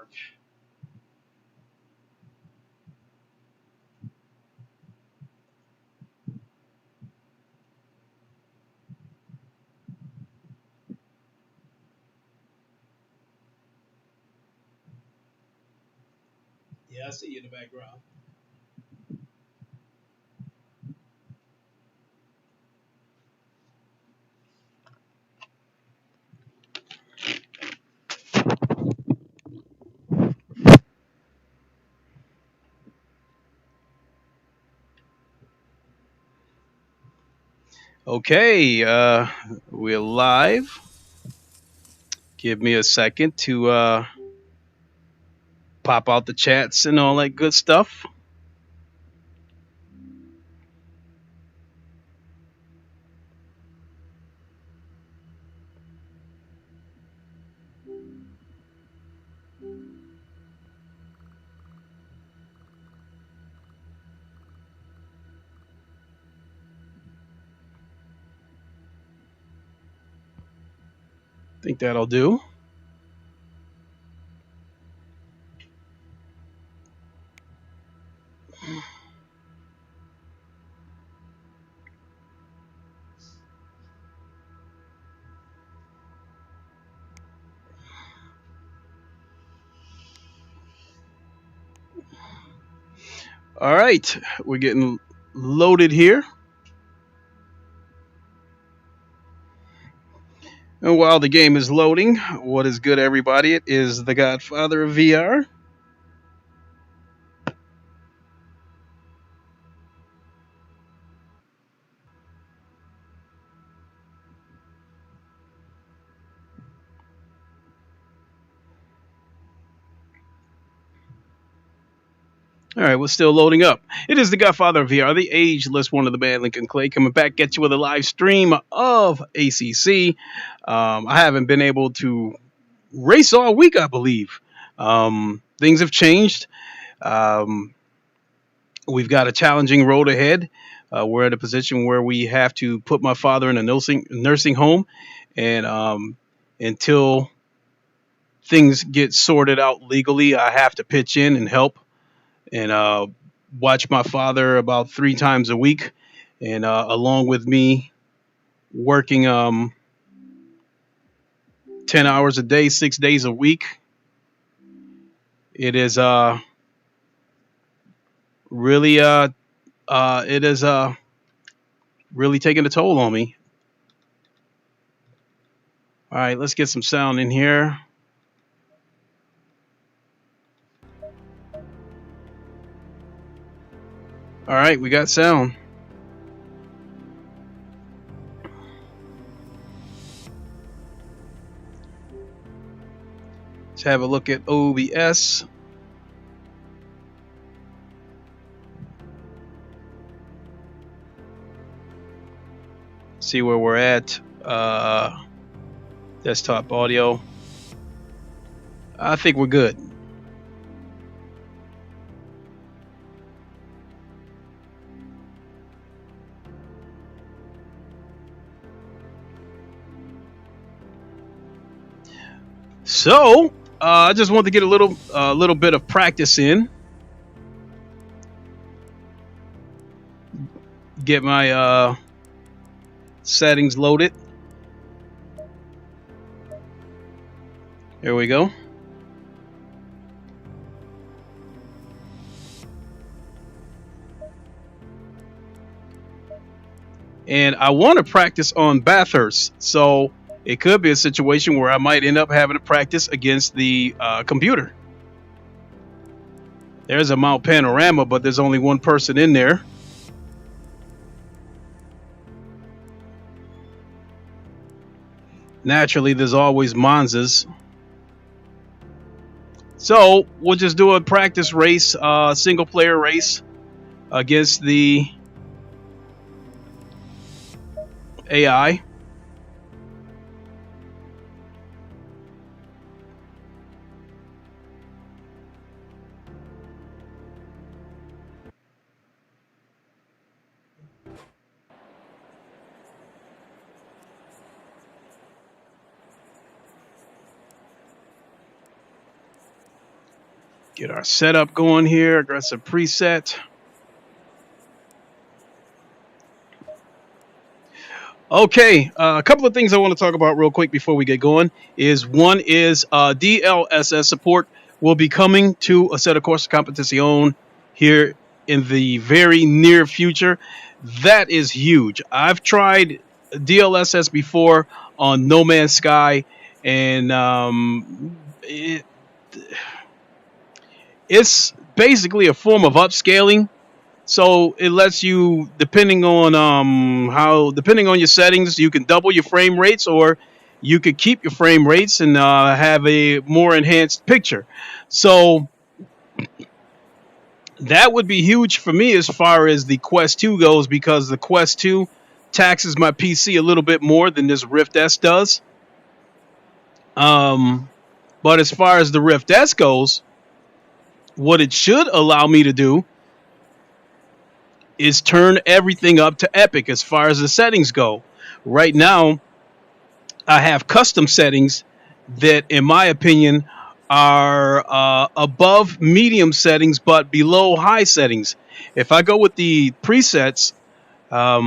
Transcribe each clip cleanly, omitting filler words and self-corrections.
March. Yeah, I see you in the background. Okay, we're live. Give me a second to pop out the chats and all that good stuff. Think that'll do. All right, we're getting loaded here. And while the game is loading, what is good, everybody? It is the Godfather of VR. All right, we're still loading up. It is the Godfather of VR, the ageless one of the band Lincoln Clay, coming back at you with a live stream of ACC. I haven't been able to race all week, I believe. Things have changed. Um, we've got a challenging road ahead. We're at a position where we have to put my father in a nursing home, and until things get sorted out legally, I have to pitch in and help and watch my father about 3 times a week, and along with me working 10 hours a day, 6 days a week. It is really it is really taking a toll on me. All right, let's get some sound in here. All right, we got sound. Let's have a look at OBS. See where we're at. Desktop audio. I think we're good. So I just wanted to get a little bit of practice in. Get my settings loaded. There we go. And I want to practice on Bathurst, so it could be a situation where I might end up having to practice against the computer. There's a Mount Panorama, but there's only one person in there. Naturally, there's always Monzas. So we'll just do a practice race, single player race against the AI. Get our setup going here. Aggressive preset. Okay, a couple of things I want to talk about real quick before we get going is one is DLSS support will be coming to a set of course competition here in the very near future. That is huge. I've tried DLSS before on No Man's Sky, and it's basically a form of upscaling. So it lets you, depending on your settings, you can double your frame rates, or you could keep your frame rates and have a more enhanced picture. So that would be huge for me as far as the Quest 2 goes, because the Quest 2 taxes my PC a little bit more than this Rift S does. But as far as the Rift S goes, what it should allow me to do is turn everything up to epic as far as the settings go. Right now, I have custom settings that, in my opinion, are above medium settings but below high settings. If I go with the presets, low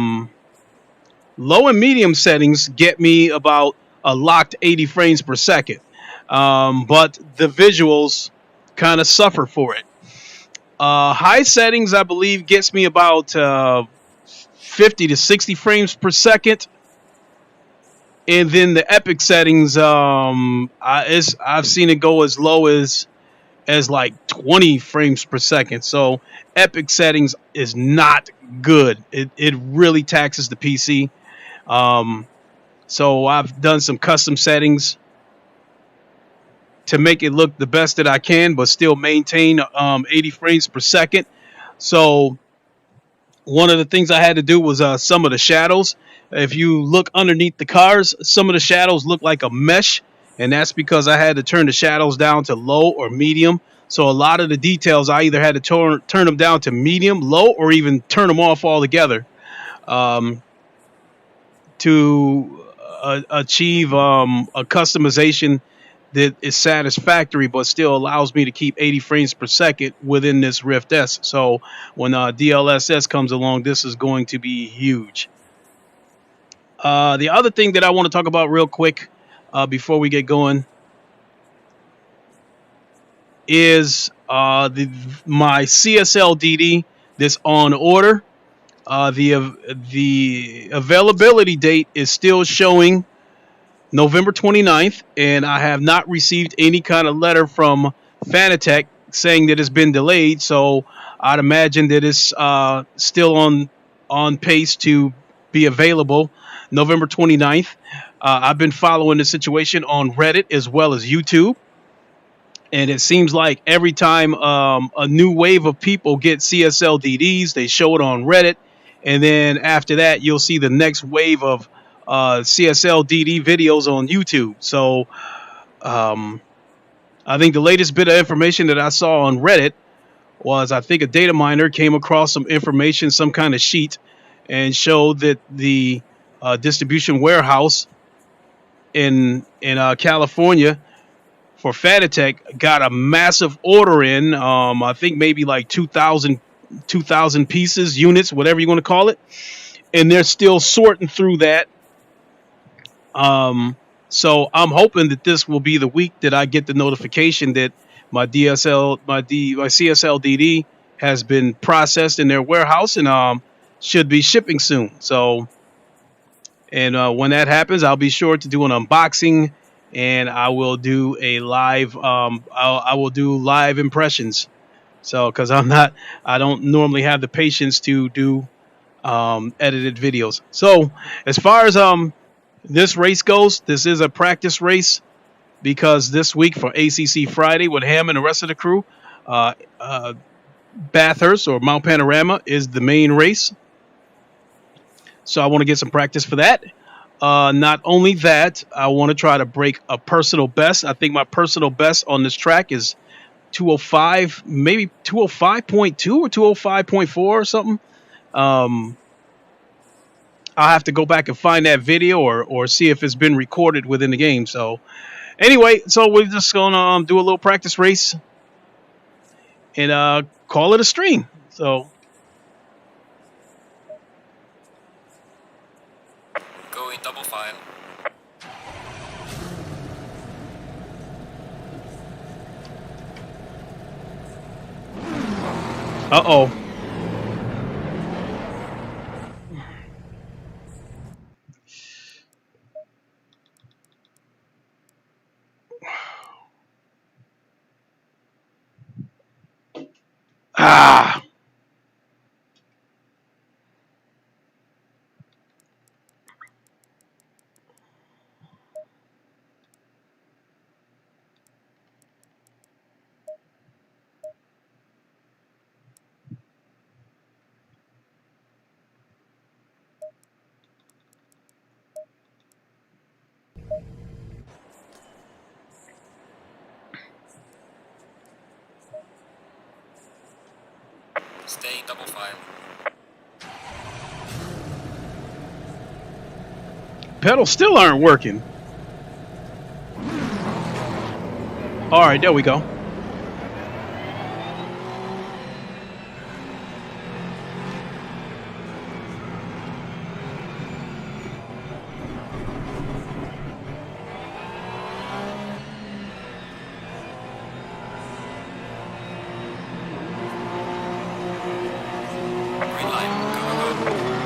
and medium settings get me about a locked 80 frames per second. But the visuals kind of suffer for it. High settings, I believe, gets me about 50 to 60 frames per second. And then the epic settings, I've seen it go as low as like 20 frames per second. So epic settings is not good. It really taxes the PC. So I've done some custom settings to make it look the best that I can, but still maintain 80 frames per second. So one of the things I had to do was some of the shadows. If you look underneath the cars, some of the shadows look like a mesh, and that's because I had to turn the shadows down to low or medium. So a lot of the details, I either had to turn them down to medium, low, or even turn them off altogether to achieve a customization that is satisfactory, but still allows me to keep 80 frames per second within this Rift S. So when DLSS comes along, this is going to be huge. The other thing that I want to talk about real quick before we get going is my CSL DD that's on order. The availability date is still showing November 29th, and I have not received any kind of letter from Fanatec saying that it's been delayed. So I'd imagine that it's still on pace to be available November 29th. I've been following the situation on Reddit as well as YouTube, and it seems like every time a new wave of people get CSL DDs, they show it on Reddit, and then after that, you'll see the next wave of CSL DD videos on YouTube. So I think the latest bit of information that I saw on Reddit was, I think a data miner came across some information, some kind of sheet, and showed that the distribution warehouse in California for Fanatec got a massive order in. I think maybe like 2,000 pieces, units, whatever you want to call it, and they're still sorting through that. So I'm hoping that this will be the week that I get the notification that my CSL DD has been processed in their warehouse and should be shipping soon. So, and when that happens, I'll be sure to do an unboxing, and I will do a live. I will do live impressions. So, because I don't normally have the patience to do edited videos. So, as far as this race goes, this is a practice race, because this week for ACC Friday with Ham and the rest of the crew, Bathurst or Mount Panorama is the main race. So I want to get some practice for that. Not only that, I want to try to break a personal best. I think my personal best on this track is 205, maybe 205.2 or 205.4 or something. I'll have to go back and find that video or see if it's been recorded within the game. So anyway, so we're just going to do a little practice race. and call it a stream. So Going double file. uh-oh. Ah. Staying double file. Pedals still aren't working. All right, there we go. Green light. Go, go, go.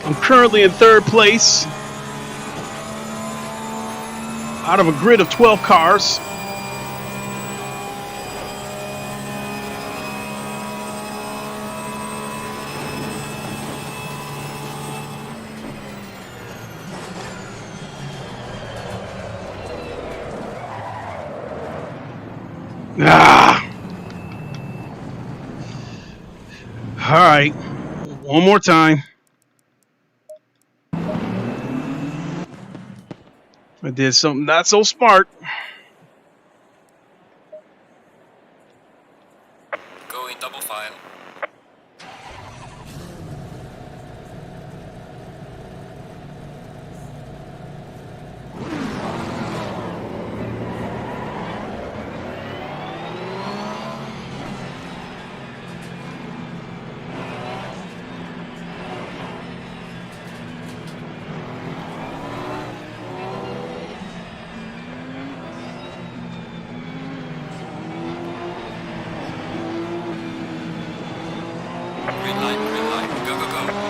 I'm currently in third place out of a grid of 12 cars. Ah. All right. One more time. I did something not so smart. Going double file. Green light, go, go, go.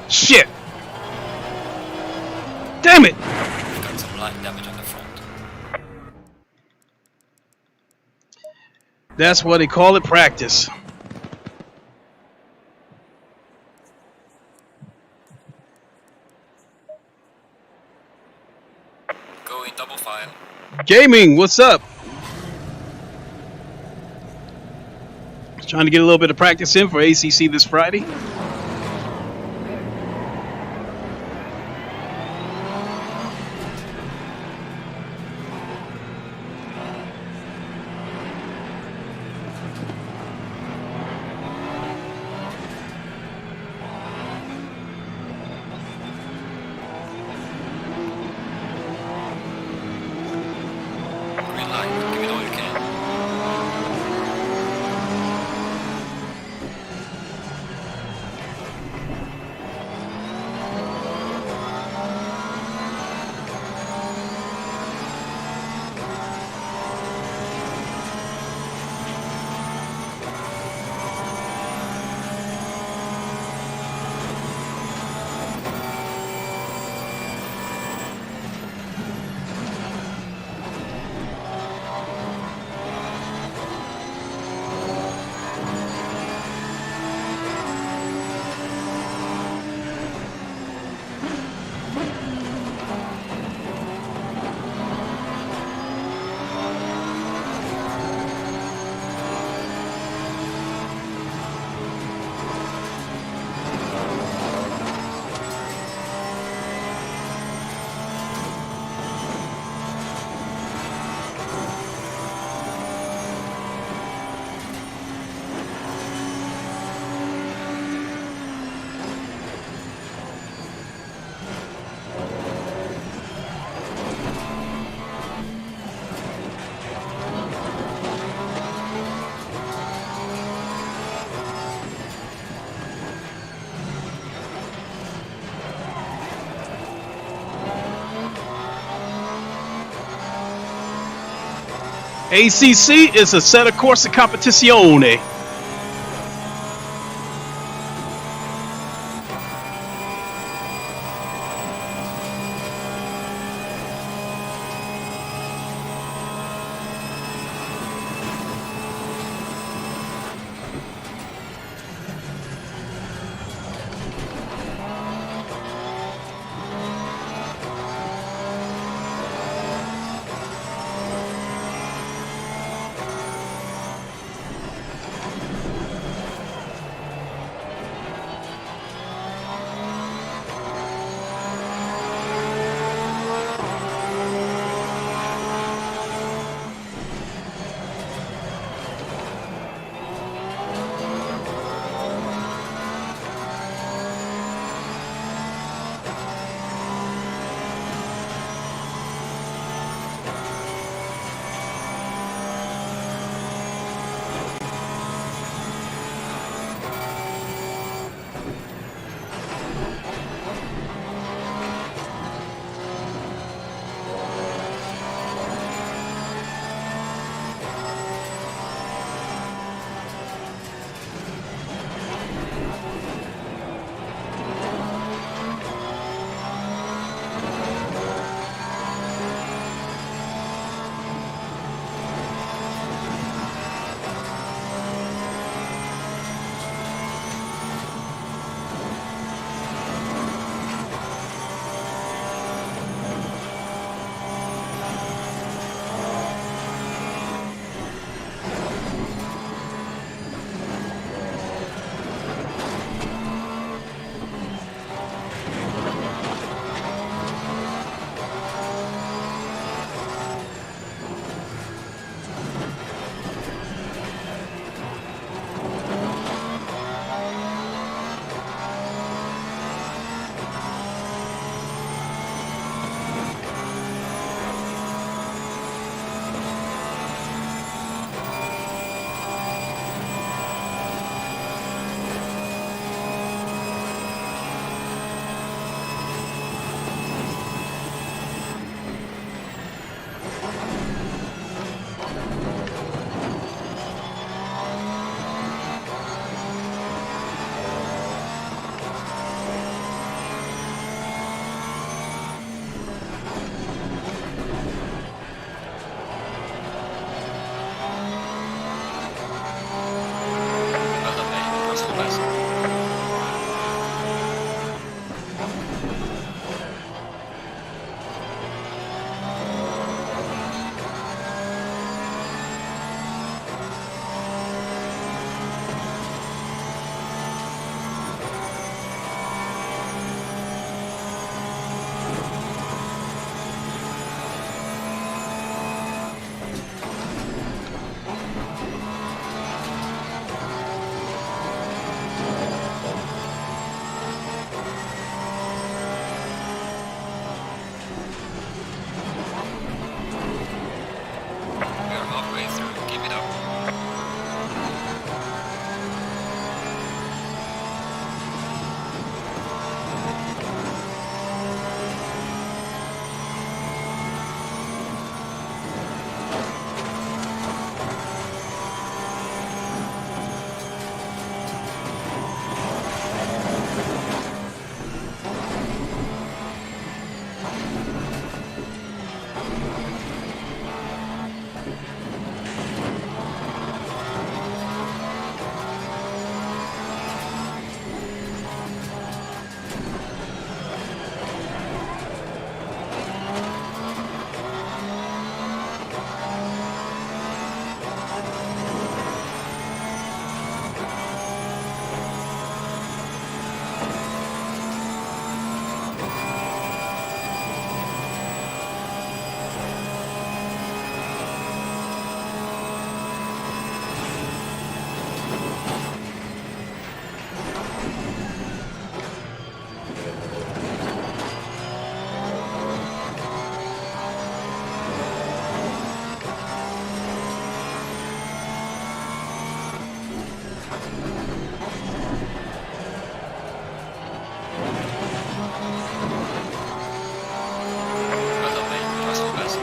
Shit. Damn it. We've got some light damage on the front. That's what they call it, practice. Gaming, what's up? Trying to get a little bit of practice in for ACC this Friday. Green light. Give it all you can. ACC is a set of corsa competizione. Well done, mate. That was the best.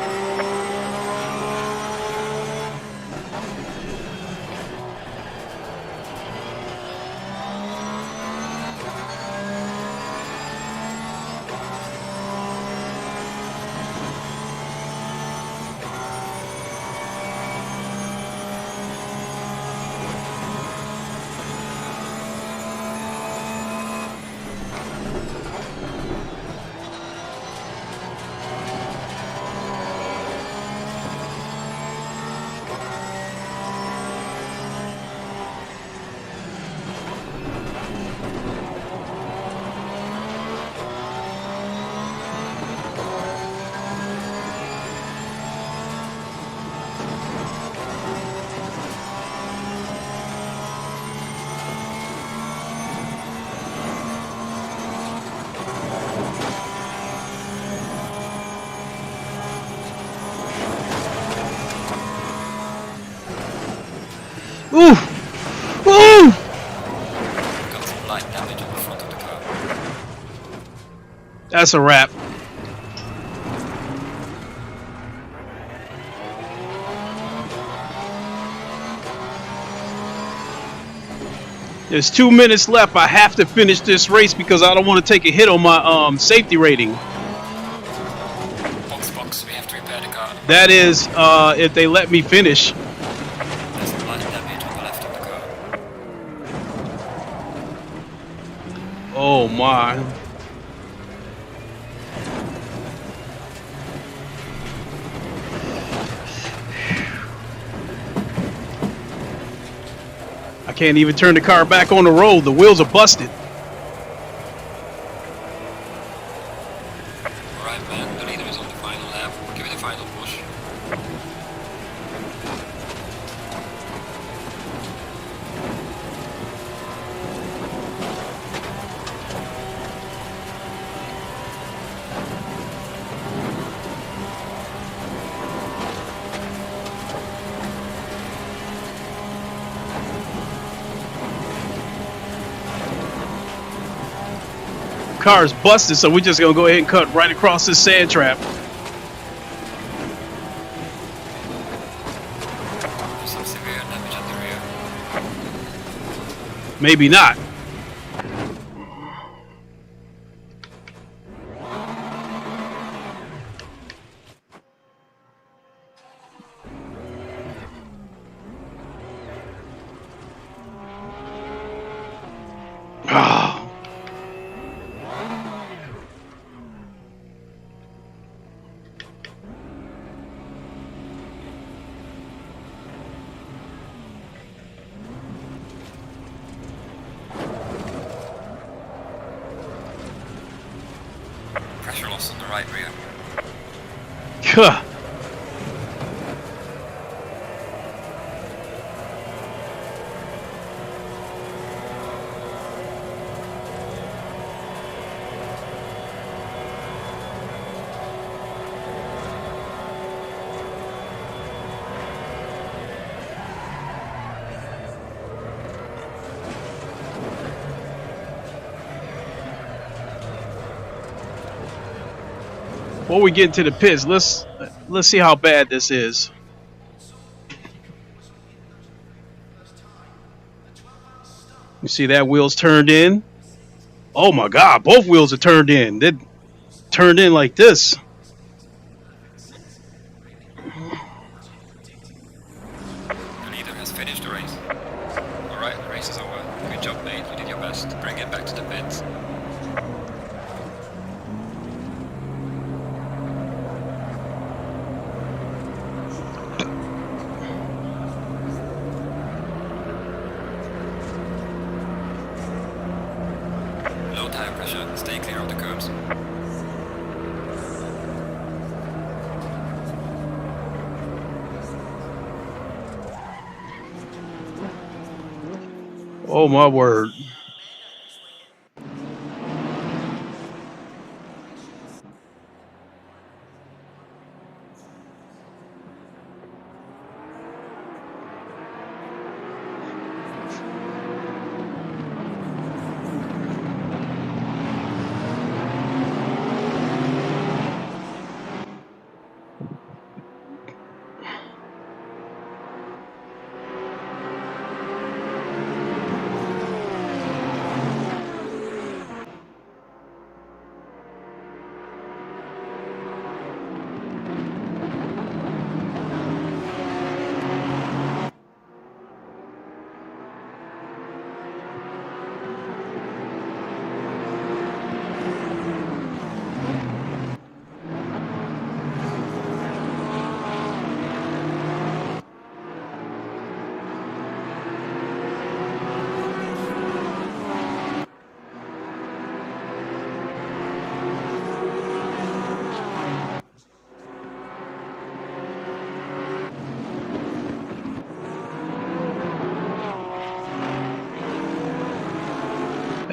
Ooh! Ooh! Got some light damage on the front of the car. That's a wrap. There's 2 minutes left. I have to finish this race because I don't want to take a hit on my safety rating. Box, we have to repair the car. That is, if they let me finish. There's some light damage on the left of the car. Oh my. I can't even turn the car back on the road. The wheels are busted. Alright, man. The leader is on the final lap. Give it a final push. Car's busted, so we're just gonna go ahead and cut right across this sand trap. There's some severe damage at the rear. Maybe not. Ah. Pressure loss on the right rear. Huh. Before we get into the pits, let's see how bad this is. You see that wheel's turned in? Oh my God, both wheels are turned in. They're turned in like this. The leader has finished the race. Alright, the race is over. Good job, mate. You did your best. Bring it back to the pits. Low tire pressure. Stay clear of the curbs. Oh my word.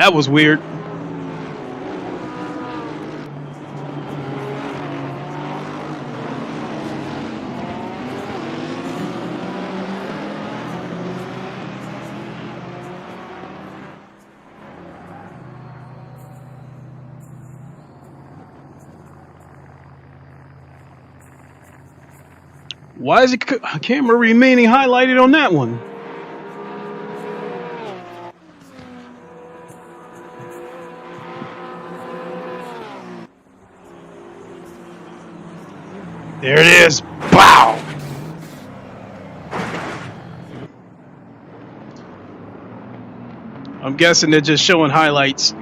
That was weird. Why is the camera remaining highlighted on that one? There it is. Wow. I'm guessing they're just showing highlights.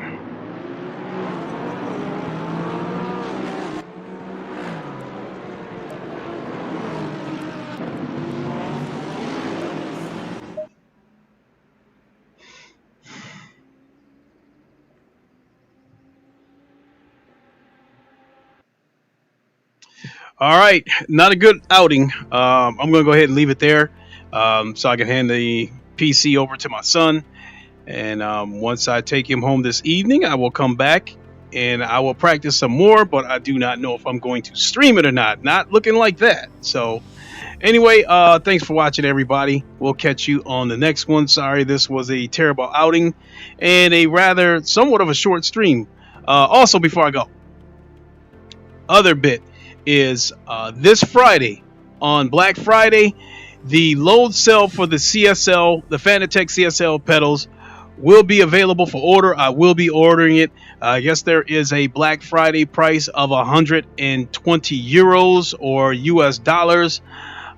All right, not a good outing. I'm going to go ahead and leave it there so I can hand the PC over to my son. And once I take him home this evening, I will come back and I will practice some more, but I do not know if I'm going to stream it or not. Not looking like that. So anyway, thanks for watching, everybody. We'll catch you on the next one. Sorry, this was a terrible outing and a rather somewhat of a short stream. Also, before I go, other bit is this Friday, on Black Friday, the load cell for the CSL, the Fanatec CSL pedals, will be available for order. I will be ordering it. I guess there is a Black Friday price of 120 euros or US dollars.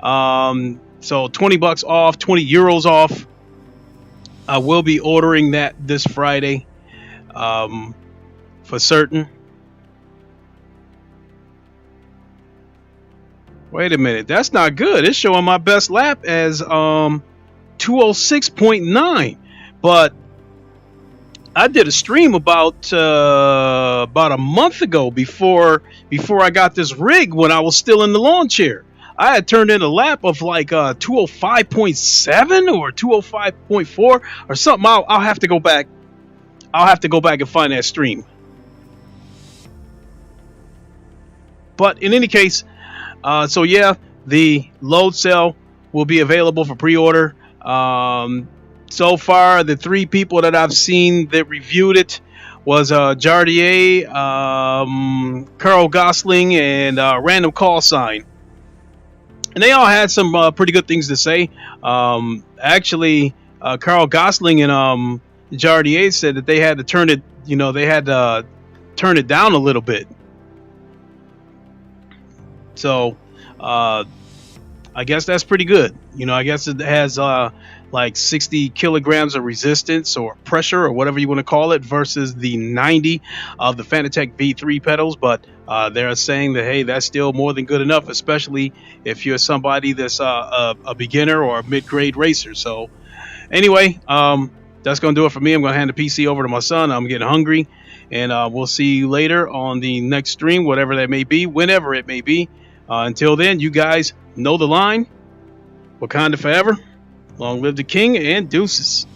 So 20 bucks off, 20 euros off. I will be ordering that this Friday for certain. Wait a minute, that's not good. It's showing my best lap as 206.9, but I did a stream about a month ago before I got this rig when I was still in the lawn chair. I had turned in a lap of like 205.7 or 205.4 or something. I'll have to go back. I'll have to go back and find that stream. But in any case, so yeah, the load cell will be available for pre-order. So far, the 3 people that I've seen that reviewed it was Jardier, Carl Gosling, and Random Call Sign. And they all had some pretty good things to say. Actually, Carl Gosling and Jardier said that they had to turn it, they had to turn it down a little bit. So, I guess that's pretty good. I guess it has like 60 kilograms of resistance or pressure or whatever you want to call it versus the 90 of the Fanatec V3 pedals. But they're saying that, hey, that's still more than good enough, especially if you're somebody that's a beginner or a mid-grade racer. So anyway, that's going to do it for me. I'm going to hand the PC over to my son. I'm getting hungry. And we'll see you later on the next stream, whatever that may be, whenever it may be. Until then, you guys know the line. Wakanda forever. Long live the king, and deuces.